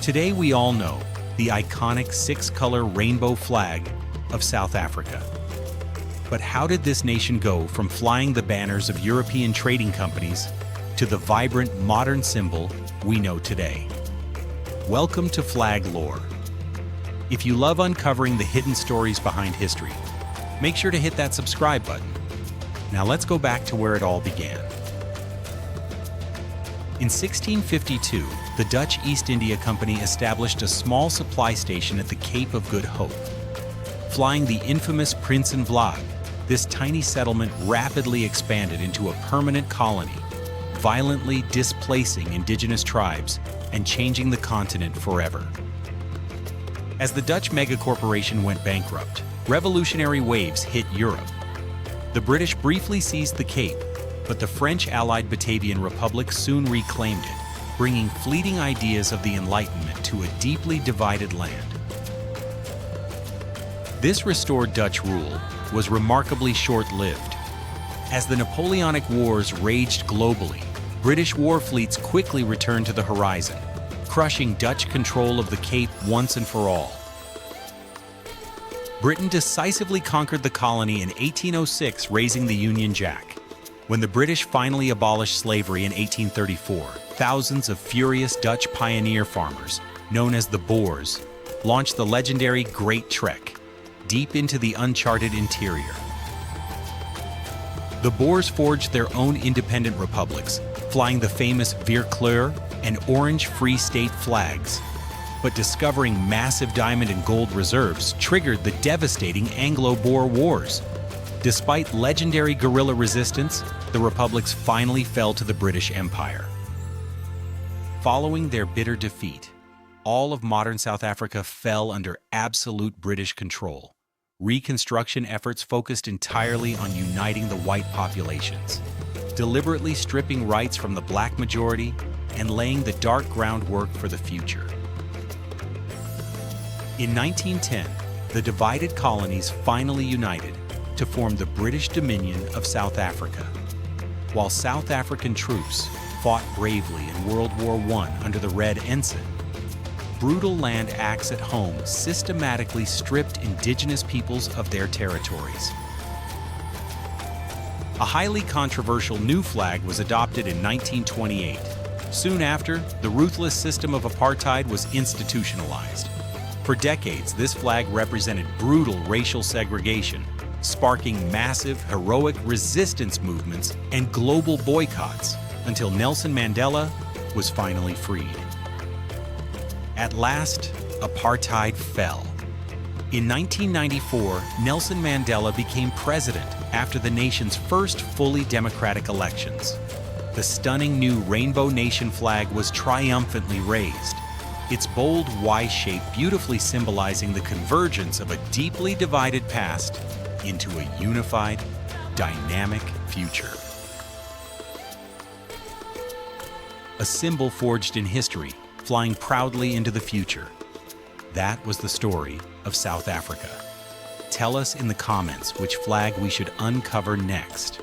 Today we all know the iconic six-color rainbow flag of South Africa. But how did this nation go from flying the banners of European trading companies to the vibrant modern symbol we know today? Welcome to FlagLore. If you love uncovering the hidden stories behind history, make sure to hit that subscribe button. Now let's go back to where it all began. In 1652, the Dutch East India Company established a small supply station at the Cape of Good Hope. Flying the infamous Prinsen Vlag, this tiny settlement rapidly expanded into a permanent colony, violently displacing indigenous tribes and changing the continent forever. As the Dutch megacorporation went bankrupt, revolutionary waves hit Europe. The British briefly seized the Cape, but the French-allied Batavian Republic soon reclaimed it, bringing fleeting ideas of the Enlightenment to a deeply divided land. This restored Dutch rule was remarkably short-lived. As the Napoleonic Wars raged globally, British war fleets quickly returned to the horizon, crushing Dutch control of the Cape once and for all. Britain decisively conquered the colony in 1806, raising the Union Jack. When the British finally abolished slavery in 1834, thousands of furious Dutch pioneer farmers, known as the Boers, launched the legendary Great Trek, deep into the uncharted interior. The Boers forged their own independent republics, flying the famous Vierkleur and Orange Free State flags. But discovering massive diamond and gold reserves triggered the devastating Anglo-Boer Wars. Despite legendary guerrilla resistance, the republics finally fell to the British Empire. Following their bitter defeat, all of modern South Africa fell under absolute British control. Reconstruction efforts focused entirely on uniting the white populations, deliberately stripping rights from the black majority and laying the dark groundwork for the future. In 1910, the divided colonies finally united to form the British Dominion of South Africa. While South African troops fought bravely in World War I under the Red Ensign, brutal land acts at home systematically stripped indigenous peoples of their territories. A highly controversial new flag was adopted in 1928. Soon after, the ruthless system of apartheid was institutionalized. For decades, this flag represented brutal racial segregation, sparking massive, heroic resistance movements and global boycotts until Nelson Mandela was finally freed. At last, apartheid fell. In 1994, Nelson Mandela became president after the nation's first fully democratic elections. The stunning new Rainbow Nation flag was triumphantly raised, its bold Y shape beautifully symbolizing the convergence of a deeply divided past into a unified, dynamic future. A symbol forged in history, flying proudly into the future. That was the story of South Africa. Tell us in the comments which flag we should uncover next.